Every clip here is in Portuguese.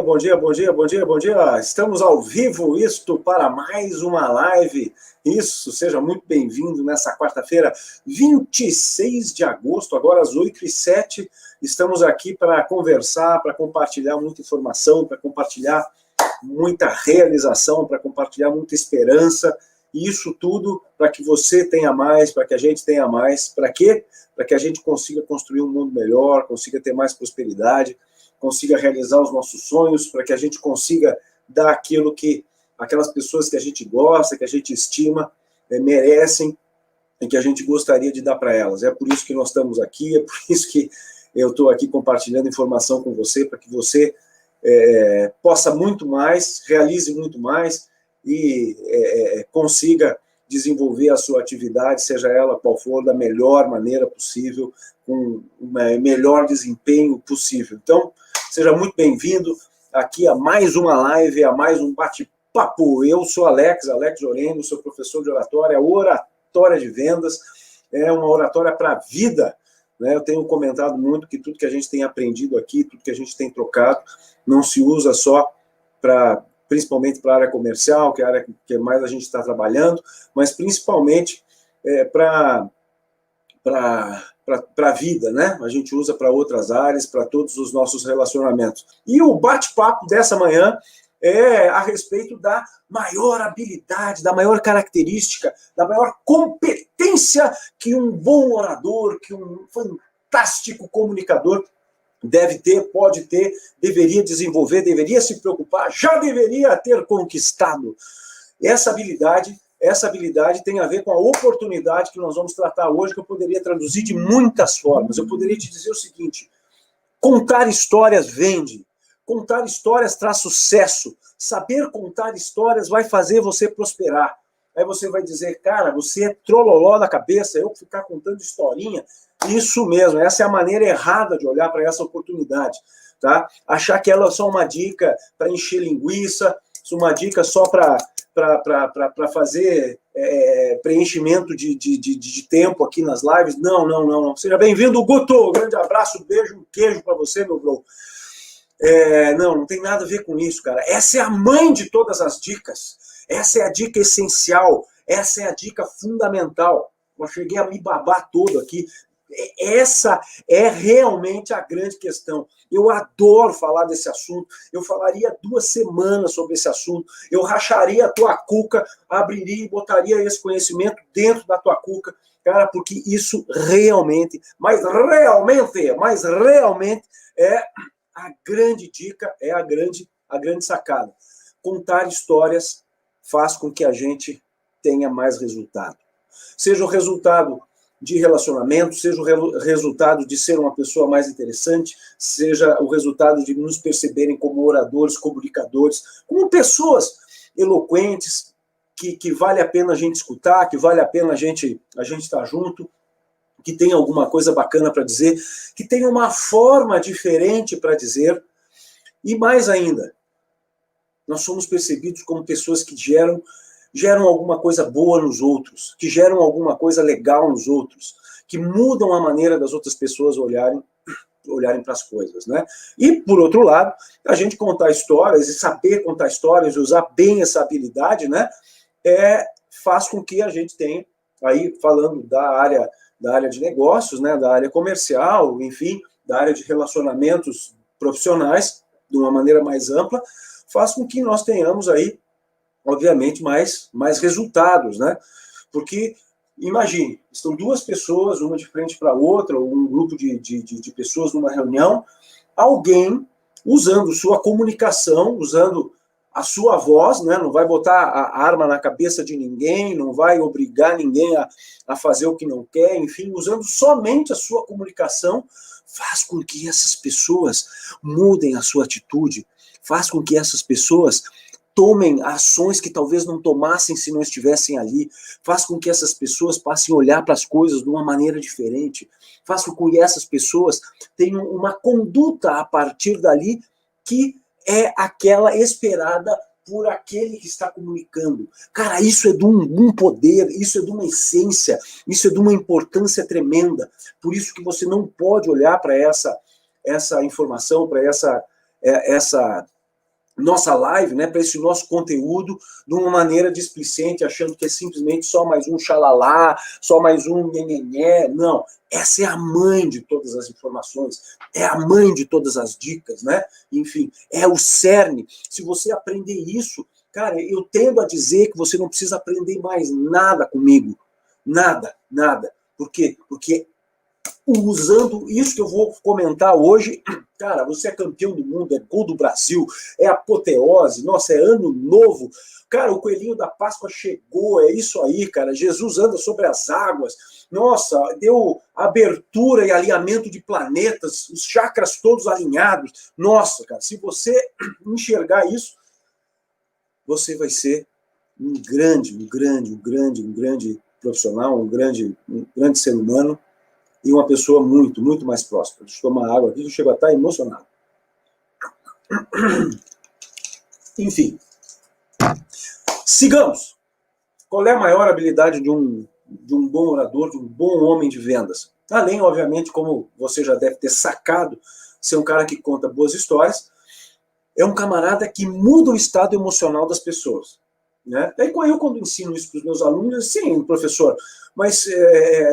Bom dia, bom dia, bom dia, bom dia. Estamos ao vivo, isto para mais uma live. Isso, seja muito bem-vindo nessa quarta-feira, 26 de agosto, agora às 8h07. Estamos aqui para conversar, para compartilhar muita informação, para compartilhar muita realização, para compartilhar muita esperança. E isso tudo para que você tenha mais, para que a gente tenha mais. Para quê? Para que a gente consiga construir um mundo melhor, consiga ter mais prosperidade, consiga realizar os nossos sonhos, para que a gente consiga dar aquilo que aquelas pessoas que a gente gosta, que a gente estima, merecem e que a gente gostaria de dar para elas. É por isso que nós estamos aqui, é por isso que eu estou aqui compartilhando informação com você, para que você possa muito mais, realize muito mais e consiga desenvolver a sua atividade, seja ela qual for, da melhor maneira possível, com o melhor desempenho possível. Então, seja muito bem-vindo aqui a mais uma live, a mais um bate-papo. Eu sou Alex Joreno, sou professor de oratória, oratória de vendas, é uma oratória para a vida, né? Eu tenho comentado muito que tudo que a gente tem aprendido aqui, tudo que a gente tem trocado, não se usa só principalmente para a área comercial, que é a área que mais a gente está trabalhando, mas principalmente para a vida, né? A gente usa para outras áreas, para todos os nossos relacionamentos. E o bate-papo dessa manhã é a respeito da maior habilidade, da maior característica, da maior competência que um bom orador, que um fantástico comunicador deve ter, pode ter, deveria desenvolver, deveria se preocupar, já deveria ter conquistado. Essa habilidade tem a ver com a oportunidade que nós vamos tratar hoje, que eu poderia traduzir de muitas formas. Eu poderia te dizer o seguinte: contar histórias vende, contar histórias traz sucesso, saber contar histórias vai fazer você prosperar. Aí você vai dizer, cara, você é trololó da cabeça, eu ficar contando historinha. Isso mesmo, essa é a maneira errada de olhar para essa oportunidade, tá? Achar que ela é só uma dica para encher linguiça, uma dica só para fazer preenchimento de tempo aqui nas lives. Não. Seja bem-vindo, Guto. Um grande abraço, beijo, um queijo para você, meu bro. Não tem nada a ver com isso, cara. Essa é a mãe de todas as dicas. Essa é a dica essencial. Essa é a dica fundamental. Eu cheguei a me babar todo aqui. Essa é realmente a grande questão. Eu adoro falar desse assunto. Eu falaria 2 semanas sobre esse assunto. Eu racharia a tua cuca, abriria e botaria esse conhecimento dentro da tua cuca, cara, porque isso realmente, mas realmente é a grande dica, é a grande sacada. Contar histórias faz com que a gente tenha mais resultado. Seja o resultado de relacionamento, seja o resultado de ser uma pessoa mais interessante, seja o resultado de nos perceberem como oradores, comunicadores, como pessoas eloquentes, que vale a pena a gente escutar, que vale a pena a gente estar junto, que tem alguma coisa bacana para dizer, que tem uma forma diferente para dizer, e mais ainda, nós somos percebidos como pessoas que geram alguma coisa boa nos outros, que geram alguma coisa legal nos outros, que mudam a maneira das outras pessoas olharem para as coisas, né? E, por outro lado, a gente contar histórias e saber contar histórias e usar bem essa habilidade, né? Faz com que a gente tenha, aí falando da área de negócios, né? Da área comercial, enfim, da área de relacionamentos profissionais, de uma maneira mais ampla, faz com que nós tenhamos aí, obviamente, mais resultados, né? Porque, imagine, estão 2 pessoas, uma de frente para a outra, ou um grupo de pessoas numa reunião, alguém usando sua comunicação, usando a sua voz, né? Não vai botar a arma na cabeça de ninguém, não vai obrigar ninguém a fazer o que não quer, enfim, usando somente a sua comunicação, faz com que essas pessoas mudem a sua atitude, faz com que essas pessoas tomem ações que talvez não tomassem se não estivessem ali, faz com que essas pessoas passem a olhar para as coisas de uma maneira diferente, faz com que essas pessoas tenham uma conduta a partir dali que é aquela esperada por aquele que está comunicando. Cara, isso é de um poder, isso é de uma essência, isso é de uma importância tremenda. Por isso que você não pode olhar para essa informação, para essa nossa live, né, para esse nosso conteúdo de uma maneira displicente, achando que é simplesmente só mais um xalalá, só mais um nhenhenhé. Não, essa é a mãe de todas as informações, é a mãe de todas as dicas, né? Enfim, é o cerne. Se você aprender isso, cara, eu tendo a dizer que você não precisa aprender mais nada comigo. Nada, nada. Por quê? Porque usando isso que eu vou comentar hoje, cara, você é campeão do mundo, é gol do Brasil, é apoteose, nossa, é ano novo. Cara, o coelhinho da Páscoa chegou, é isso aí, cara. Jesus anda sobre as águas. Nossa, deu abertura e alinhamento de planetas, os chakras todos alinhados. Nossa, cara, se você enxergar isso, você vai ser um grande profissional, um grande ser humano e uma pessoa muito, muito mais próxima. Deixa eu tomar água aqui, eu chego a estar emocionado. Enfim, sigamos. Qual é a maior habilidade de um bom orador, de um bom homem de vendas? Além, obviamente, como você já deve ter sacado, ser um cara que conta boas histórias, é um camarada que muda o estado emocional das pessoas. Né? Daí eu, quando ensino isso para os meus alunos, sim, professor, mas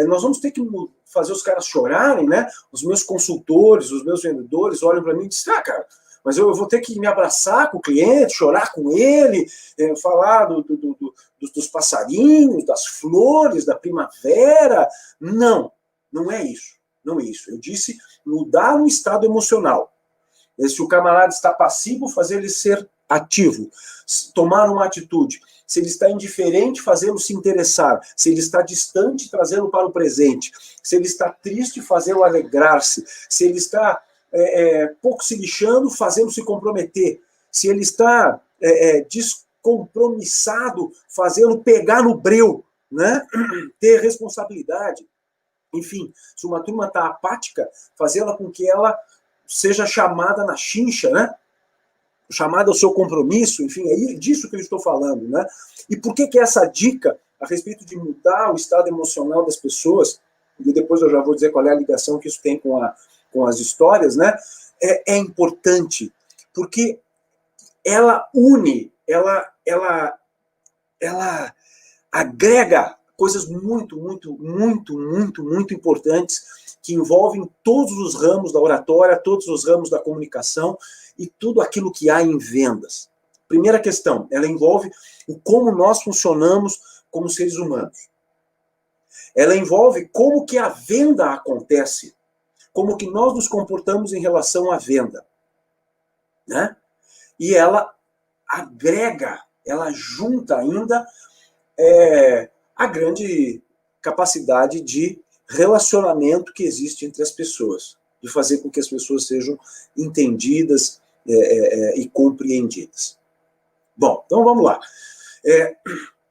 nós vamos ter que fazer os caras chorarem, né? Os meus consultores, os meus vendedores olham para mim e dizem, cara, mas eu vou ter que me abraçar com o cliente, chorar com ele, falar dos passarinhos, das flores, da primavera. Não, não é isso. Não é isso. Eu disse mudar o estado emocional. Se o camarada está passivo, fazer ele ser ativo, tomar uma atitude. Se ele está indiferente, fazê-lo se interessar. Se ele está distante, trazê-lo para o presente. Se ele está triste, fazê-lo alegrar-se. Se ele está pouco se lixando, fazê-lo se comprometer. Se ele está descompromissado, fazê-lo pegar no breu, né? Ter responsabilidade. Enfim, se uma turma está apática, fazê-la com que ela seja chamada na chincha, né? Chamada ao seu compromisso, enfim, é disso que eu estou falando, né? E por que essa dica a respeito de mudar o estado emocional das pessoas, e depois eu já vou dizer qual é a ligação que isso tem com as histórias, né? É importante, porque ela une, ela agrega coisas muito importantes que envolvem todos os ramos da oratória, todos os ramos da comunicação e tudo aquilo que há em vendas. Primeira questão, ela envolve o como nós funcionamos como seres humanos. Ela envolve como que a venda acontece, como que nós nos comportamos em relação à venda. Né? E ela agrega, ela junta ainda a grande capacidade de relacionamento que existe entre as pessoas, de fazer com que as pessoas sejam entendidas e compreendidas. Bom, então vamos lá.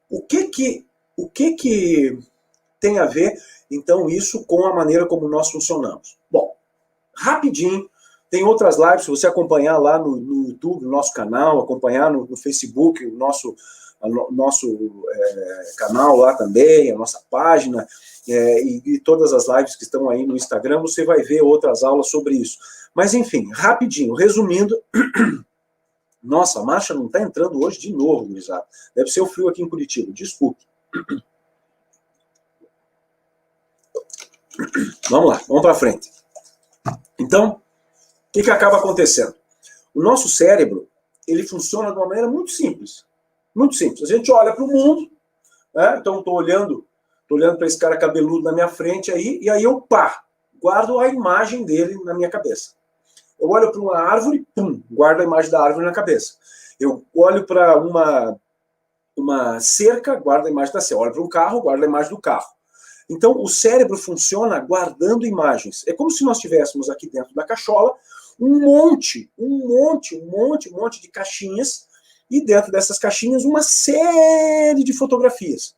O que tem a ver, então, isso com a maneira como nós funcionamos? Bom, rapidinho, tem outras lives, se você acompanhar lá no YouTube, no nosso canal, acompanhar no Facebook, o nosso canal lá também, a nossa página, e todas as lives que estão aí no Instagram, você vai ver outras aulas sobre isso. Mas, enfim, rapidinho, resumindo, nossa, a marcha não está entrando hoje de novo, gurizada. Deve ser o frio aqui em Curitiba, desculpe. Vamos lá, vamos para frente. Então, o que acaba acontecendo? O nosso cérebro, ele funciona de uma maneira muito simples. Muito simples. A gente olha para o mundo, né? Então estou olhando para esse cara cabeludo na minha frente aí, e aí eu guardo a imagem dele na minha cabeça. Eu olho para uma árvore, guardo a imagem da árvore na cabeça. Eu olho para uma cerca, guardo a imagem da cerca. Eu olho para um carro, guardo a imagem do carro. Então o cérebro funciona guardando imagens. É como se nós tivéssemos aqui dentro da cachola um monte de caixinhas, e dentro dessas caixinhas uma série de fotografias,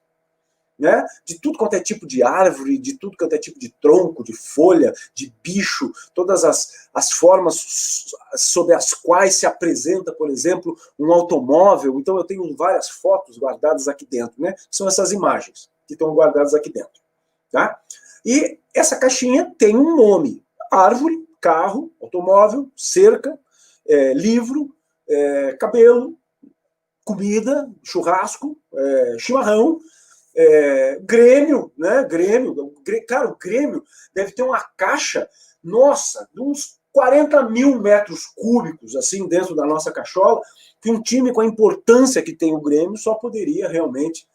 né? De tudo quanto é tipo de árvore, de tudo quanto é tipo de tronco, de folha, de bicho, todas as formas sob as quais se apresenta, por exemplo, um automóvel. Então eu tenho várias fotos guardadas aqui dentro, né? São essas imagens que estão guardadas aqui dentro, tá? E essa caixinha tem um nome: árvore, carro, automóvel, cerca, livro, cabelo, comida, churrasco, chimarrão, Grêmio, né? Cara, o Grêmio deve ter uma caixa, nossa, de uns 40 mil metros cúbicos, assim, dentro da nossa cachola, que um time com a importância que tem o Grêmio só poderia realmente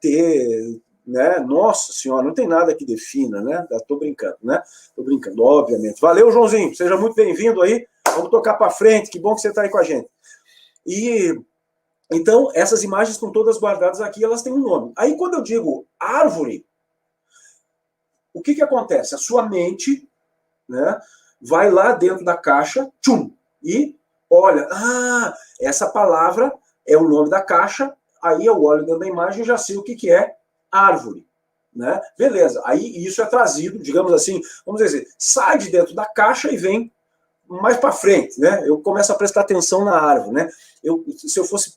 ter, né? Nossa senhora, não tem nada que defina, né? Tô brincando, né? Tô brincando, obviamente. Valeu, Joãozinho, seja muito bem-vindo aí. Vamos tocar para frente, que bom que você está aí com a gente. E então, essas imagens estão todas guardadas aqui, elas têm um nome. Aí, quando eu digo árvore, o que acontece? A sua mente, né, vai lá dentro da caixa, tchum, e olha, essa palavra é o nome da caixa, aí eu olho dentro da imagem e já sei o que é árvore. Né? Beleza, aí isso é trazido, digamos assim, vamos dizer, sai de dentro da caixa e vem mais para frente, né? Eu começo a prestar atenção na árvore, né? Se eu fosse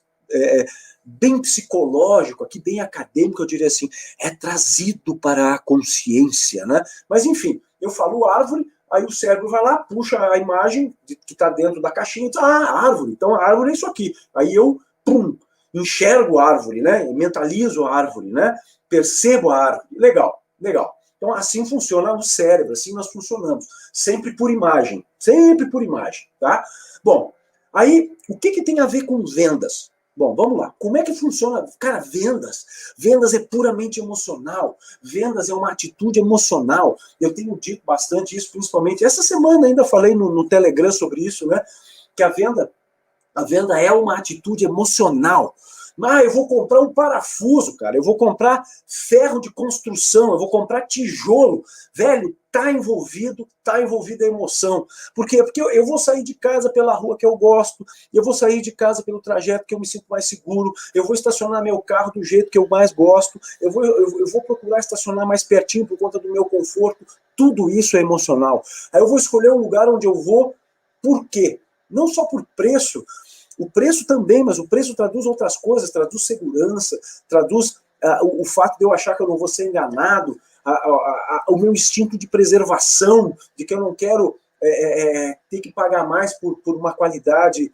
bem psicológico, aqui bem acadêmico, eu diria assim, é trazido para a consciência, né? Mas enfim, eu falo árvore, aí o cérebro vai lá, puxa a imagem que está dentro da caixinha e diz, árvore, então a árvore é isso aqui. Aí eu, enxergo a árvore, né? Mentalizo a árvore, né? Percebo a árvore. Legal, legal. Então, assim funciona o cérebro, assim nós funcionamos. Sempre por imagem, tá? Bom, aí, o que tem a ver com vendas? Bom, vamos lá. Como é que funciona? Cara, vendas. Vendas é puramente emocional. Vendas é uma atitude emocional. Eu tenho dito bastante isso, principalmente. Essa semana ainda falei no Telegram sobre isso, né? Que a venda é uma atitude emocional. Eu vou comprar um parafuso, cara. Eu vou comprar ferro de construção. Eu vou comprar tijolo. Velho, tá envolvido a emoção. Por quê? Porque eu vou sair de casa pela rua que eu gosto. Eu vou sair de casa pelo trajeto que eu me sinto mais seguro. Eu vou estacionar meu carro do jeito que eu mais gosto. Eu vou procurar estacionar mais pertinho por conta do meu conforto. Tudo isso é emocional. Aí eu vou escolher um lugar onde eu vou. Por quê? Não só por preço. O preço também, mas o preço traduz outras coisas, traduz segurança, traduz o fato de eu achar que eu não vou ser enganado, o meu instinto de preservação, de que eu não quero ter que pagar mais por uma qualidade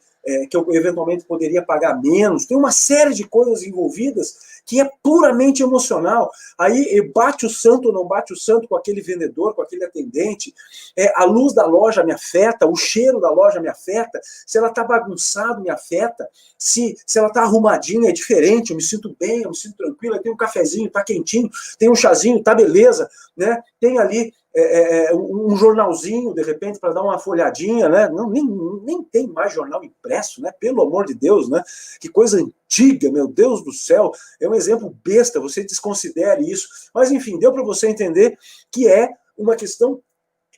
que eu eventualmente poderia pagar menos. Tem uma série de coisas envolvidas que é puramente emocional. Aí bate o santo ou não bate o santo com aquele vendedor, com aquele atendente, a luz da loja me afeta, o cheiro da loja me afeta, se ela está bagunçada me afeta, se ela está arrumadinha é diferente, eu me sinto bem, eu me sinto tranquilo, tem um cafezinho, está quentinho, tem um chazinho, está beleza, né? Tem ali um jornalzinho, de repente, para dar uma folhadinha, né? Não, nem tem mais jornal impresso, né? Pelo amor de Deus, né? Que coisa antiga, meu Deus do céu. É um exemplo besta, você desconsidere isso. Mas, enfim, deu para você entender que é uma questão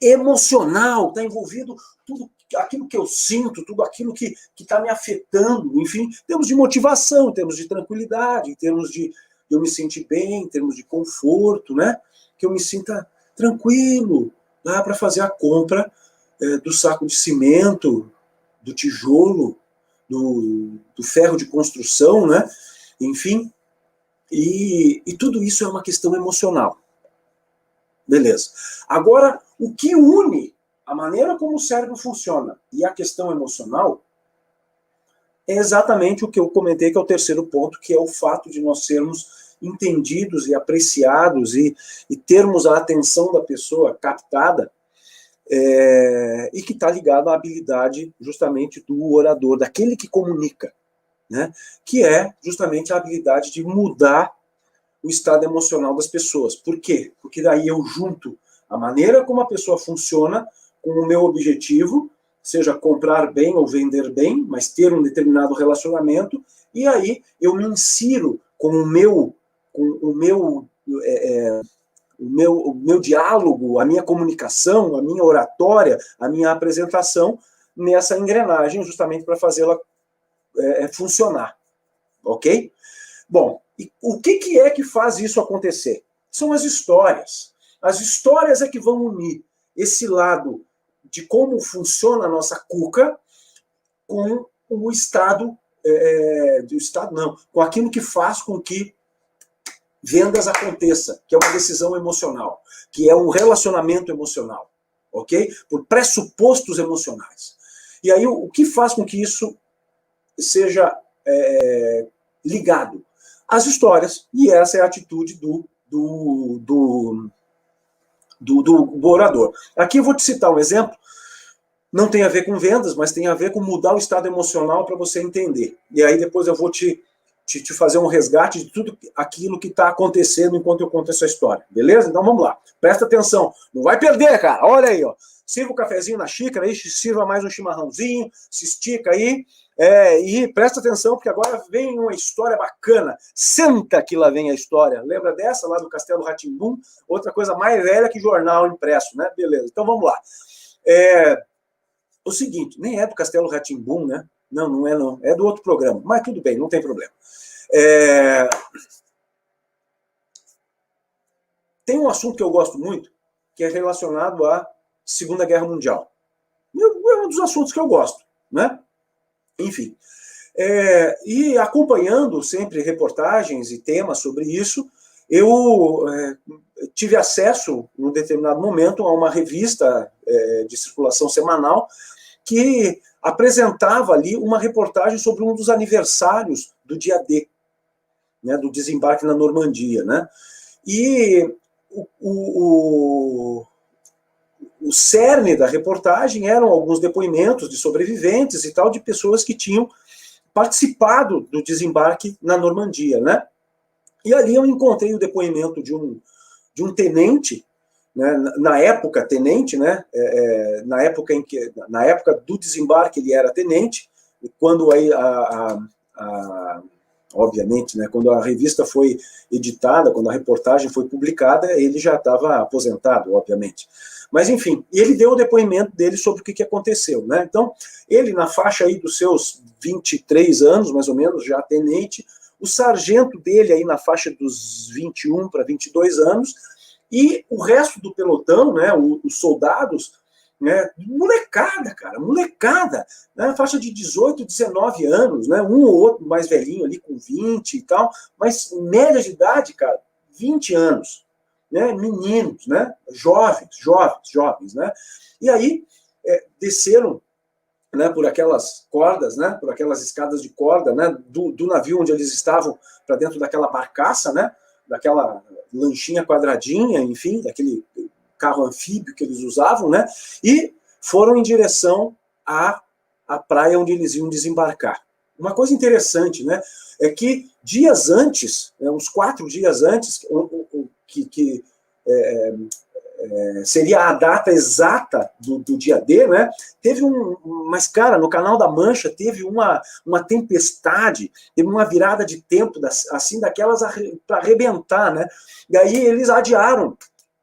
emocional, está envolvido tudo aquilo que eu sinto, tudo aquilo que está me afetando, enfim, em termos de motivação, em termos de tranquilidade, em termos de eu me sentir bem, em termos de conforto, né? Que eu me sinta tranquilo lá para fazer a compra do saco de cimento, do tijolo, do ferro de construção, né? Enfim, e tudo isso é uma questão emocional. Beleza. Agora, o que une a maneira como o cérebro funciona e a questão emocional é exatamente o que eu comentei, que é o terceiro ponto, que é o fato de nós sermos entendidos e apreciados e termos a atenção da pessoa captada e que está ligado à habilidade justamente do orador, daquele que comunica, né? Que é justamente a habilidade de mudar o estado emocional das pessoas. Por quê? Porque daí eu junto a maneira como a pessoa funciona com o meu objetivo, seja comprar bem ou vender bem, mas ter um determinado relacionamento, e aí eu me insiro com o meu diálogo, a minha comunicação, a minha oratória, a minha apresentação nessa engrenagem, justamente para fazê-la funcionar. Ok? Bom, e o que é que faz isso acontecer? São as histórias. As histórias é que vão unir esse lado de como funciona a nossa cuca com o estado, com aquilo que faz com que vendas aconteça, que é uma decisão emocional, que é um relacionamento emocional, ok? Por pressupostos emocionais. E aí, o que faz com que isso seja ligado às histórias, e essa é a atitude do orador. Aqui eu vou te citar um exemplo, não tem a ver com vendas, mas tem a ver com mudar o estado emocional para você entender. E aí depois eu vou te fazer um resgate de tudo aquilo que está acontecendo enquanto eu conto essa história, beleza? Então vamos lá, presta atenção, não vai perder, cara, olha aí, ó. Sirva o cafezinho na xícara, aí sirva mais um chimarrãozinho, se estica aí, e presta atenção, porque agora vem uma história bacana. Senta que lá vem a história. Lembra dessa, lá do Castelo Rá-Tim-Bum? Outra coisa mais velha que jornal impresso, né? Beleza, então vamos lá. O seguinte, nem é do Castelo Rá-Tim-Bum, né? Não, não é não. É do outro programa, mas tudo bem, não tem problema. Tem um assunto que eu gosto muito, que é relacionado à Segunda Guerra Mundial. É um dos assuntos que eu gosto, né? Enfim. E acompanhando sempre reportagens e temas sobre isso, eu tive acesso, num determinado momento, a uma revista de circulação semanal que apresentava ali uma reportagem sobre um dos aniversários do dia D, né, do desembarque na Normandia, né? E o cerne da reportagem eram alguns depoimentos de sobreviventes e tal, de pessoas que tinham participado do desembarque na Normandia, né? E ali eu encontrei o depoimento de um tenente, né, na época tenente, né, na época do desembarque ele era tenente, e quando obviamente, né, quando a revista foi editada, quando a reportagem foi publicada, ele já estava aposentado, obviamente. Mas, enfim, ele deu o depoimento dele sobre o que aconteceu, né? Então, ele, na faixa aí dos seus 23 anos, mais ou menos, já tenente, o sargento dele aí na faixa dos 21 para 22 anos, e o resto do pelotão, né, os soldados, né, molecada, cara, molecada, né, faixa de 18, 19 anos, né, um ou outro mais velhinho ali com 20 e tal, mas média de idade, cara, 20 anos, né, meninos, né, jovens, né, e aí desceram, né, por aquelas cordas, né, por aquelas escadas de corda, né, do navio onde eles estavam para dentro daquela barcaça, né, daquela lanchinha quadradinha, enfim, daquele carro anfíbio que eles usavam, né, e foram em direção à praia onde eles iam desembarcar. Uma coisa interessante, né, é que dias antes, uns 4 dias antes, seria a data exata do dia D, né? Teve mas, cara, no Canal da Mancha teve uma tempestade, teve uma virada de tempo, assim, daquelas para arrebentar, né? E aí eles adiaram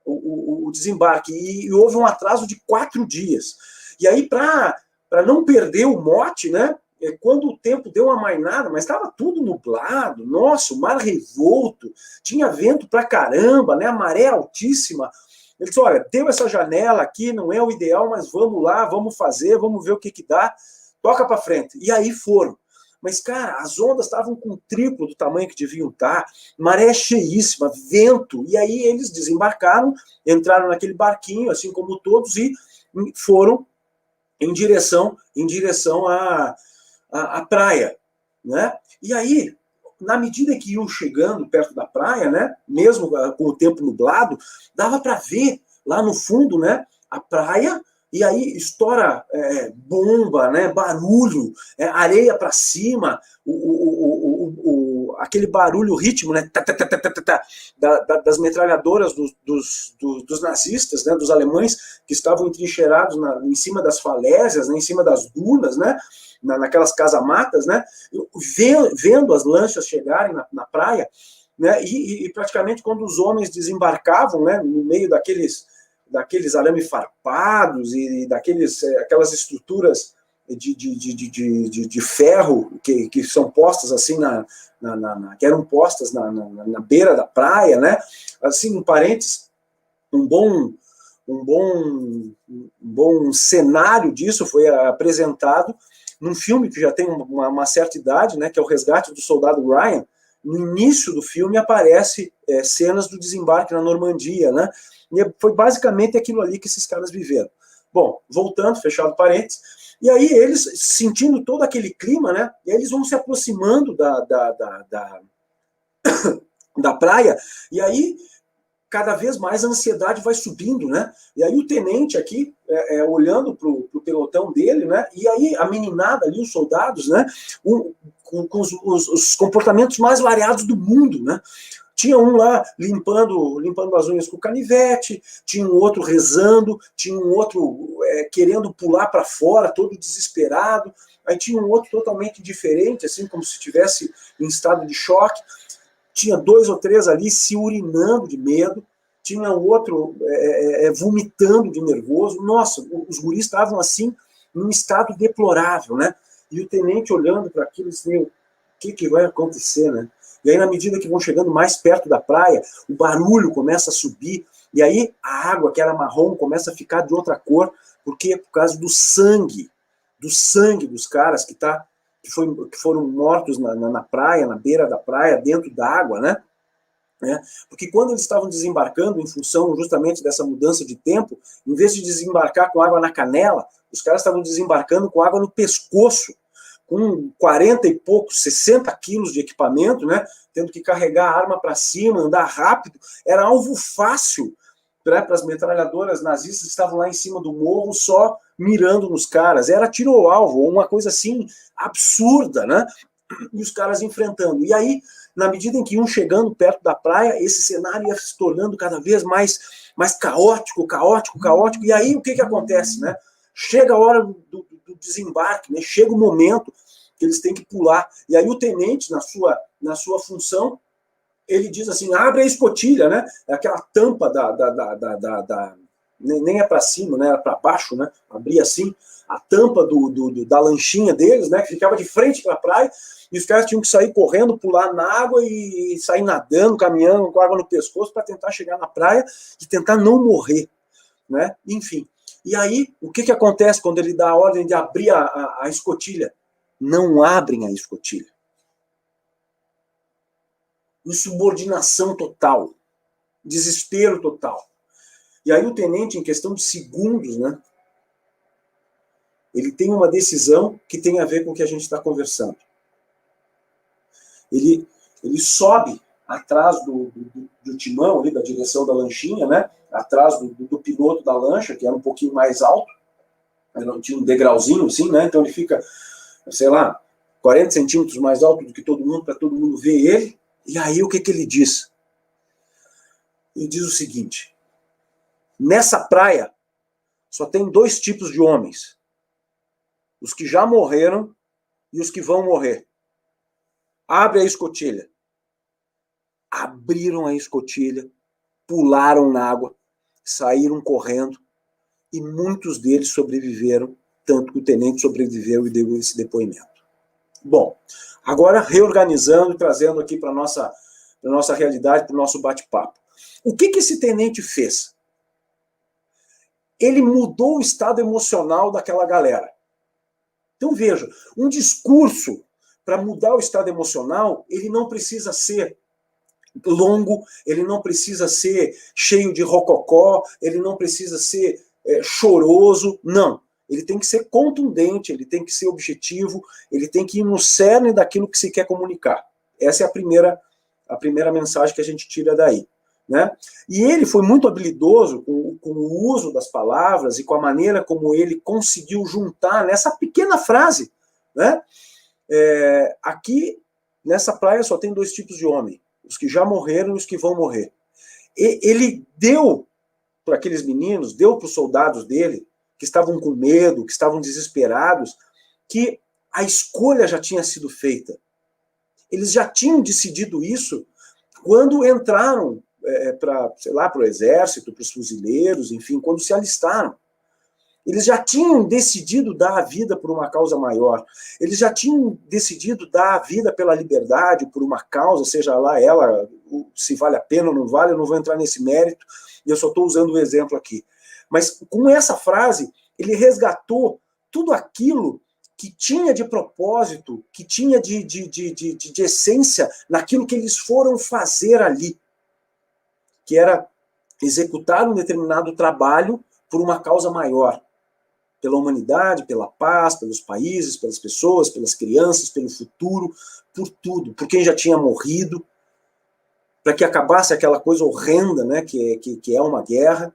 o desembarque e houve um atraso de 4 dias. E aí, para não perder o mote, né? Quando o tempo deu uma mainada, mas estava tudo nublado, nossa, o mar revolto, tinha vento pra caramba, né? A maré altíssima. Ele disse, olha, deu essa janela aqui, não é o ideal, mas vamos lá, vamos fazer, vamos ver o que dá, toca para frente. E aí foram. Mas, cara, as ondas estavam com o triplo do tamanho que deviam estar, maré cheíssima, vento, e aí eles desembarcaram, entraram naquele barquinho, assim como todos, e foram em direção à praia, né? E aí, na medida que iam chegando perto da praia, né, mesmo com o tempo nublado, dava para ver lá no fundo, né, a praia, e aí estoura bomba, né, barulho, areia para cima, aquele barulho, o ritmo, né, das metralhadoras dos nazistas, né, dos alemães que estavam entrincheirados em cima das falésias, né, em cima das dunas, né, naquelas casamatas, né, vendo as lanchas chegarem na praia, né, e praticamente quando os homens desembarcavam, né, no meio daqueles arame farpados e aquelas estruturas de ferro que são postas assim que eram postas na beira da praia, né, assim, um parênteses, um bom cenário disso foi apresentado num filme que já tem uma certa idade, né, que é O Resgate do Soldado Ryan. No início do filme aparece cenas do desembarque na Normandia, né, e foi basicamente aquilo ali que esses caras viveram. Bom, voltando, fechado parênteses, E aí eles, sentindo todo aquele clima, né, e aí eles vão se aproximando da praia, e aí cada vez mais a ansiedade vai subindo, né? E aí o tenente aqui, olhando para o pelotão dele, né? E aí a meninada ali, os soldados, né? Com os comportamentos mais variados do mundo, né? Tinha um lá limpando as unhas com canivete, tinha um outro rezando, tinha um outro querendo pular para fora, todo desesperado. Aí tinha um outro totalmente diferente, assim, como se estivesse em estado de choque. Tinha 2 ou 3 ali se urinando de medo, tinha outro vomitando de nervoso. Nossa, os guris estavam assim, num estado deplorável, né? E o tenente olhando para aquilo, assim, o que vai acontecer, né? E aí, na medida que vão chegando mais perto da praia, o barulho começa a subir, e aí a água, que era marrom, começa a ficar de outra cor, porque por causa do sangue dos caras que foram mortos na praia, na beira da praia, dentro da água, né? Porque quando eles estavam desembarcando, em função justamente dessa mudança de tempo, em vez de desembarcar com água na canela, os caras estavam desembarcando com água no pescoço, com 40 e poucos, 60 quilos de equipamento, né? Tendo que carregar a arma para cima, andar rápido. Era alvo fácil, né, para as metralhadoras nazistas que estavam lá em cima do morro só mirando nos caras. Era tiro ao alvo, uma coisa assim absurda, né? E os caras enfrentando. E aí, na medida em que iam chegando perto da praia, esse cenário ia se tornando cada vez mais caótico, e aí o que acontece, né? Chega a hora do desembarque, né? Chega o momento que eles têm que pular, e aí o tenente, na sua função, ele diz assim, abre a escotilha, né? Aquela tampa nem é para cima, né? Era para baixo, né? Abria assim, a tampa da lanchinha deles, né? Que ficava de frente para a praia, e os caras tinham que sair correndo, pular na água e sair nadando, caminhando com água no pescoço para tentar chegar na praia e tentar não morrer, né? Enfim. E aí, o que acontece quando ele dá a ordem de abrir a escotilha? Não abrem a escotilha. Insubordinação total. Desespero total. E aí o tenente, em questão de segundos, né? Ele tem uma decisão que tem a ver com o que a gente está conversando. Ele sobe atrás do timão, ali, da direção da lanchinha, né? Atrás do piloto da lancha, que era um pouquinho mais alto, tinha um degrauzinho assim, né? Então ele fica, sei lá, 40 centímetros mais alto do que todo mundo, para todo mundo ver ele. E aí o que ele diz? Ele diz o seguinte: nessa praia só tem 2 tipos de homens: os que já morreram e os que vão morrer. Abre a escotilha. Abriram a escotilha, pularam na água, saíram correndo, e muitos deles sobreviveram, tanto que o tenente sobreviveu e deu esse depoimento. Bom, agora reorganizando e trazendo aqui para a nossa realidade, para o nosso bate-papo. O que esse tenente fez? Ele mudou o estado emocional daquela galera. Então veja, um discurso para mudar o estado emocional, ele não precisa ser longo, ele não precisa ser cheio de rococó, ele não precisa ser choroso, não. Ele tem que ser contundente, ele tem que ser objetivo, ele tem que ir no cerne daquilo que se quer comunicar. Essa é a primeira mensagem que a gente tira daí, né? E ele foi muito habilidoso com o uso das palavras e com a maneira como ele conseguiu juntar nessa pequena frase, né? Aqui, nessa praia, só tem 2 tipos de homem: os que já morreram e os que vão morrer. Ele deu para aqueles meninos, deu para os soldados dele, que estavam com medo, que estavam desesperados, que a escolha já tinha sido feita. Eles já tinham decidido isso quando entraram para o exército, para os fuzileiros, enfim, quando se alistaram. Eles já tinham decidido dar a vida por uma causa maior. Eles já tinham decidido dar a vida pela liberdade, por uma causa, seja lá ela, se vale a pena ou não vale, eu não vou entrar nesse mérito, e eu só estou usando o exemplo aqui. Mas com essa frase, ele resgatou tudo aquilo que tinha de propósito, que tinha de essência naquilo que eles foram fazer ali, que era executar um determinado trabalho por uma causa maior. pela humanidade, pela paz, pelos países, pelas pessoas, pelas crianças, pelo futuro, por tudo, por quem já tinha morrido, para que acabasse aquela coisa horrenda, né, que é uma guerra.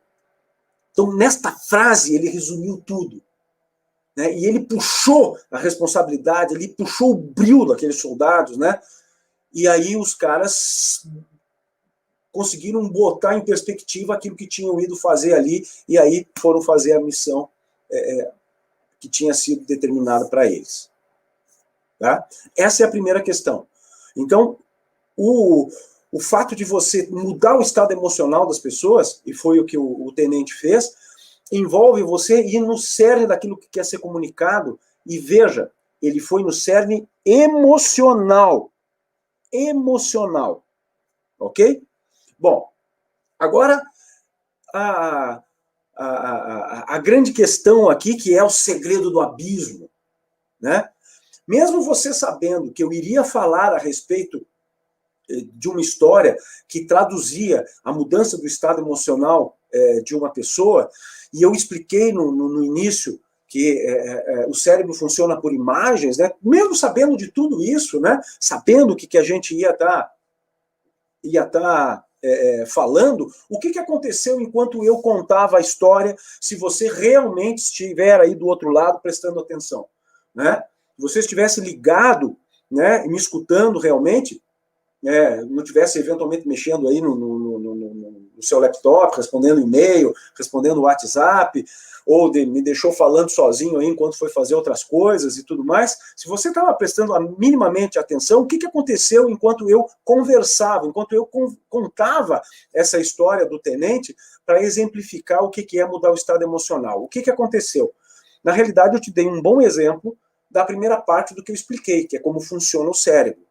Então, nesta frase, ele resumiu tudo. Né, e ele puxou a responsabilidade, ele puxou o brio daqueles soldados, né, e aí os caras conseguiram botar em perspectiva aquilo que tinham ido fazer ali, e aí foram fazer a missão que tinha sido determinada para eles. Tá? Essa é a primeira questão. Então, o fato de você mudar o estado emocional das pessoas, e foi o que o tenente fez, envolve você ir no cerne daquilo que quer ser comunicado, e veja, ele foi no cerne emocional. Emocional. Ok? Bom, agora a grande questão aqui, que é o segredo do abismo, né? Mesmo você sabendo que eu iria falar a respeito de uma história que traduzia a mudança do estado emocional de uma pessoa, e eu expliquei no início que o cérebro funciona por imagens, né? Mesmo sabendo de tudo isso, né? Sabendo que a gente ia estar falando, o que aconteceu enquanto eu contava a história, se você realmente estiver aí do outro lado prestando atenção, né? Se você estivesse ligado, né, me escutando realmente, não estivesse eventualmente mexendo aí no seu laptop, respondendo e-mail, respondendo WhatsApp, ou me deixou falando sozinho aí enquanto foi fazer outras coisas e tudo mais, se você estava prestando minimamente atenção, o que aconteceu enquanto eu conversava, enquanto eu contava essa história do tenente para exemplificar o que é mudar o estado emocional. O que aconteceu? Na realidade, eu te dei um bom exemplo da primeira parte do que eu expliquei, que é como funciona o cérebro,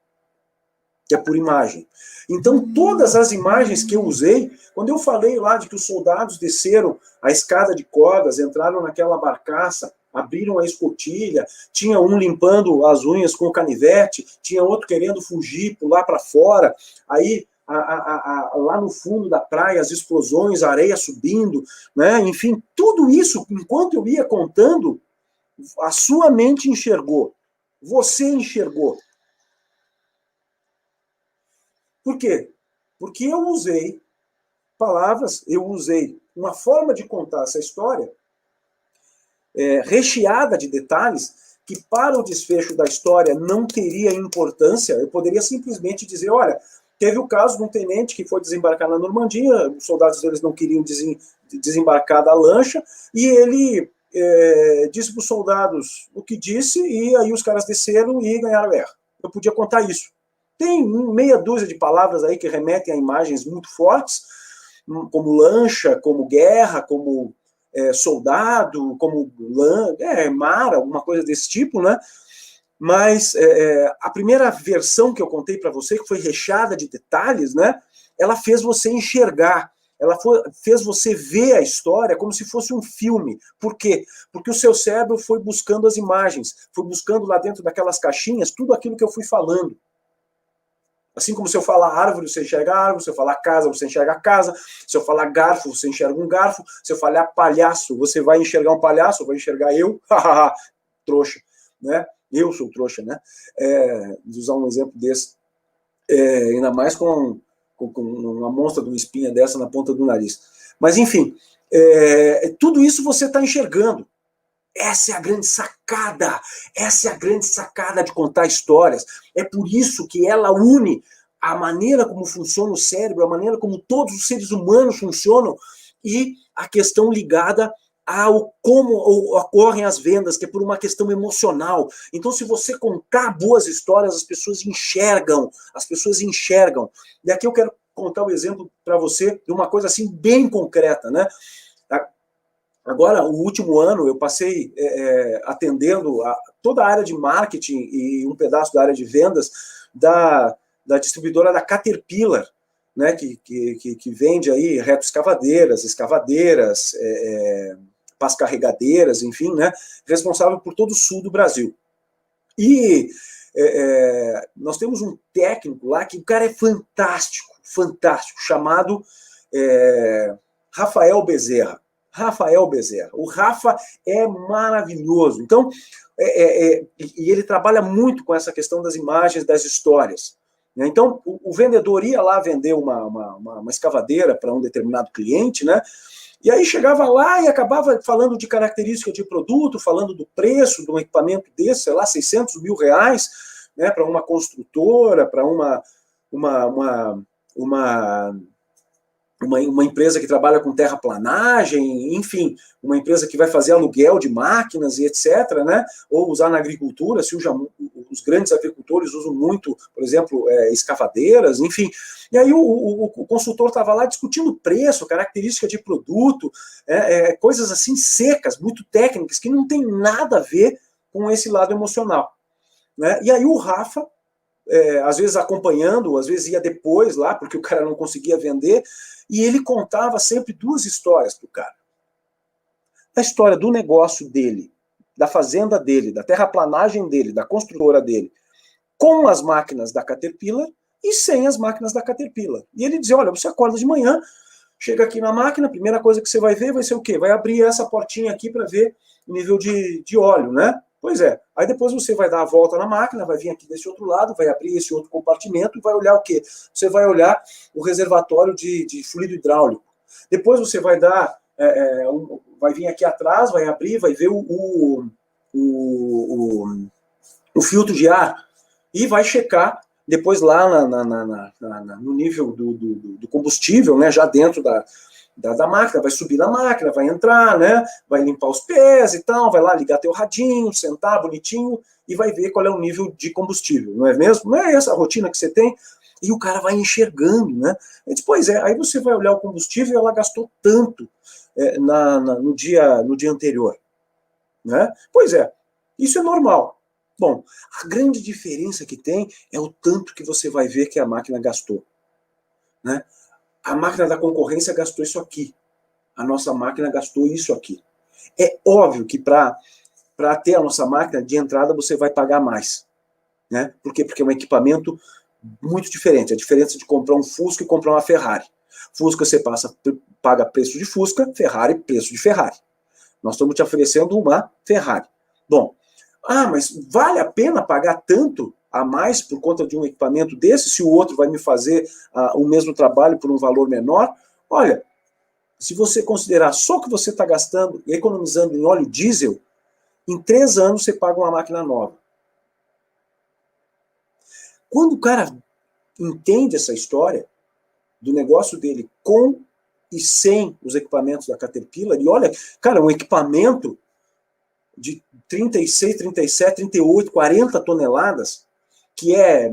que é por imagem. Então, todas as imagens que eu usei, quando eu falei lá de que os soldados desceram a escada de cordas, entraram naquela barcaça, abriram a escotilha, tinha um limpando as unhas com o canivete, tinha outro querendo fugir, pular para fora, aí lá no fundo da praia, as explosões, a areia subindo, né? Enfim, tudo isso, enquanto eu ia contando, a sua mente enxergou, você enxergou. Por quê? Porque eu usei palavras, eu usei uma forma de contar essa história recheada de detalhes que para o desfecho da história não teria importância. Eu poderia simplesmente dizer, olha, teve o caso de um tenente que foi desembarcar na Normandia, os soldados deles não queriam desembarcar da lancha, e ele disse para os soldados o que disse, e aí os caras desceram e ganharam a guerra. Eu podia contar isso. Tem meia dúzia de palavras aí que remetem a imagens muito fortes, como lancha, como guerra, como soldado, como mar, alguma coisa desse tipo, né? Mas a primeira versão que eu contei para você, que foi recheada de detalhes, né? Ela fez você enxergar, fez você ver a história como se fosse um filme. Por quê? Porque o seu cérebro foi buscando as imagens, foi buscando lá dentro daquelas caixinhas tudo aquilo que eu fui falando. Assim como se eu falar árvore, você enxerga a árvore, se eu falar casa, você enxerga a casa, se eu falar garfo, você enxerga um garfo, se eu falar palhaço, você vai enxergar um palhaço, vai enxergar eu, trouxa, né? Eu sou trouxa, né? De usar um exemplo desse, ainda mais com uma monstra de uma espinha dessa na ponta do nariz. Mas, enfim, tudo isso você está enxergando. Essa é a grande sacada, essa é a grande sacada de contar histórias. É por isso que ela une a maneira como funciona o cérebro, a maneira como todos os seres humanos funcionam e a questão ligada ao como ocorrem as vendas, que é por uma questão emocional. Então, se você contar boas histórias, as pessoas enxergam, E aqui eu quero contar um exemplo para você de uma coisa assim bem concreta, né? Agora, o último ano, eu passei atendendo toda a área de marketing e um pedaço da área de vendas da distribuidora da Caterpillar, né, que vende aí retroescavadeiras, escavadeiras, pás carregadeiras, enfim, né, responsável por todo o sul do Brasil. E nós temos um técnico lá que o cara é fantástico, chamado Rafael Bezerra. Rafael Bezerra. O Rafa é maravilhoso. Então, e ele trabalha muito com essa questão das imagens, das histórias. Né? Então, o vendedor ia lá vender uma escavadeira para um determinado cliente, né? E aí chegava lá e acabava falando de característica de produto, falando do preço de um equipamento desse, sei lá, 600 mil reais, né, para uma construtora, para uma empresa que trabalha com terraplanagem, enfim, uma empresa que vai fazer aluguel de máquinas e etc., né? Ou usar na agricultura, se os grandes agricultores usam muito, por exemplo, escavadeiras, enfim. E aí o consultor estava lá discutindo preço, característica de produto, coisas assim secas, muito técnicas, que não tem nada a ver com esse lado emocional. Né? E aí o Rafa, às vezes acompanhando, às vezes ia depois lá, porque o cara não conseguia vender, e ele contava sempre duas histórias para o cara. A história do negócio dele, da fazenda dele, da terraplanagem dele, da construtora dele, com as máquinas da Caterpillar e sem as máquinas da Caterpillar. E ele dizia, olha, você acorda de manhã, chega aqui na máquina, a primeira coisa que você vai ver vai ser o quê? Vai abrir essa portinha aqui para ver o nível de óleo, né? Pois é. Aí depois você vai dar a volta na máquina, vai vir aqui desse outro lado, vai abrir esse outro compartimento e vai olhar o quê? Você vai olhar o reservatório de fluido hidráulico. Depois você vai dar, vai vir aqui atrás, vai abrir, vai ver o filtro de ar e vai checar depois lá no nível do combustível, né, já dentro da máquina, vai subir na máquina, vai entrar, né, vai limpar os pés e tal, vai lá ligar teu radinho, sentar bonitinho e vai ver qual é o nível de combustível, não é mesmo? Não é essa a rotina que você tem? E o cara vai enxergando, né? Ele diz, pois é, aí você vai olhar o combustível e ela gastou tanto no dia anterior, né? Pois é, isso é normal. Bom, a grande diferença que tem é o tanto que você vai ver que a máquina gastou, né? A máquina da concorrência gastou isso aqui. A nossa máquina gastou isso aqui. É óbvio que para ter a nossa máquina de entrada você vai pagar mais. Né? Por quê? Porque é um equipamento muito diferente. A diferença de comprar um Fusca e comprar uma Ferrari. Fusca você paga preço de Fusca, Ferrari preço de Ferrari. Nós estamos te oferecendo uma Ferrari. Bom, mas vale a pena pagar tanto a mais por conta de um equipamento desse, se o outro vai me fazer o mesmo trabalho por um valor menor? Olha, se você considerar só o que você está gastando e economizando em óleo diesel, em 3 anos você paga uma máquina nova. Quando o cara entende essa história do negócio dele com e sem os equipamentos da Caterpillar, e olha, cara, um equipamento de 36, 37, 38, 40 toneladas, que é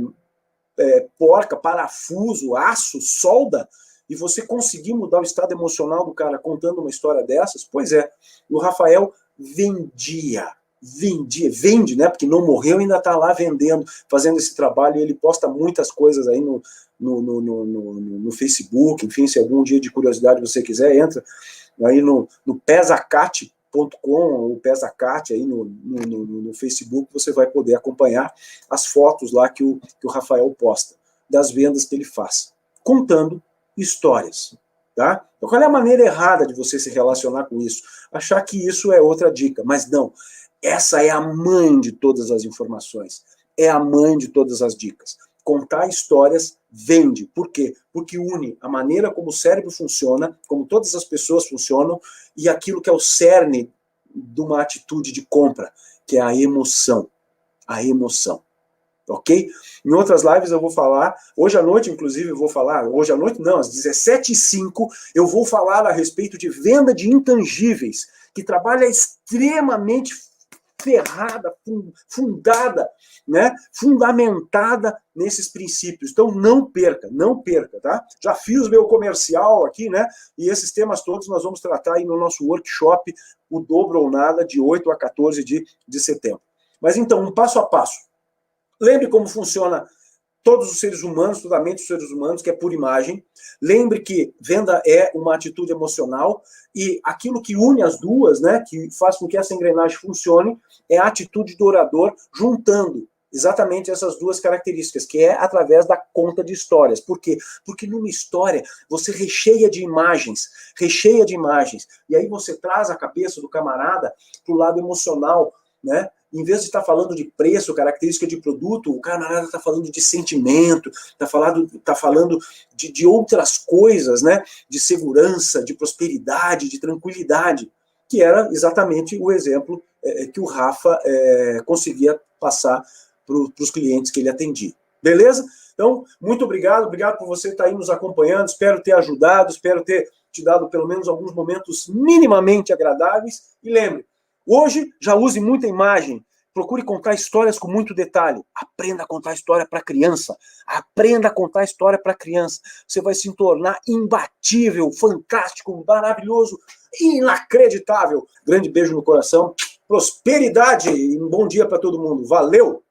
porca, parafuso, aço, solda, e você conseguir mudar o estado emocional do cara contando uma história dessas, pois é, o Rafael vende, né, porque não morreu e ainda está lá vendendo, fazendo esse trabalho, e ele posta muitas coisas aí no Facebook, enfim, se algum dia de curiosidade você quiser, entra aí no Pesacat.com, ou Pesacat aí no Facebook, você vai poder acompanhar as fotos lá que o Rafael posta, das vendas que ele faz, contando histórias. Tá? Então, qual é a maneira errada de você se relacionar com isso? Achar que isso é outra dica, mas não. Essa é a mãe de todas as informações, é a mãe de todas as dicas. Contar histórias vende. Por quê? Porque une a maneira como o cérebro funciona, como todas as pessoas funcionam, e aquilo que é o cerne de uma atitude de compra, que é a emoção. A emoção. Ok? Em outras lives eu vou falar, hoje à noite, inclusive, eu vou falar, hoje à noite não, às 17h05, eu vou falar a respeito de venda de intangíveis, que trabalha extremamente ferrada, fundada, né, fundamentada nesses princípios. Então não perca, tá? Já fiz o meu comercial aqui, né, e esses temas todos nós vamos tratar aí no nosso workshop, o Dobro ou Nada, de 8 a 14 de setembro. Mas então, um passo a passo. Lembre como funciona todos os seres humanos, toda a mente dos seres humanos, que é por imagem. Lembre que venda é uma atitude emocional e aquilo que une as duas, né, que faz com que essa engrenagem funcione, é a atitude do orador juntando exatamente essas duas características, que é através da conta de histórias. Por quê? Porque numa história você recheia de imagens, e aí você traz a cabeça do camarada para o lado emocional, né? Em vez de estar falando de preço, característica de produto, o camarada está falando de sentimento, está falando de outras coisas, né? De segurança, de prosperidade, de tranquilidade, que era exatamente o exemplo que o Rafa conseguia passar para os clientes que ele atendia. Beleza? Então, muito obrigado por você estar aí nos acompanhando, espero ter ajudado, espero ter te dado pelo menos alguns momentos minimamente agradáveis, e lembre, hoje já use muita imagem, procure contar histórias com muito detalhe, aprenda a contar história para criança, você vai se tornar imbatível, fantástico, maravilhoso, inacreditável. Grande beijo no coração, prosperidade e um bom dia para todo mundo, valeu!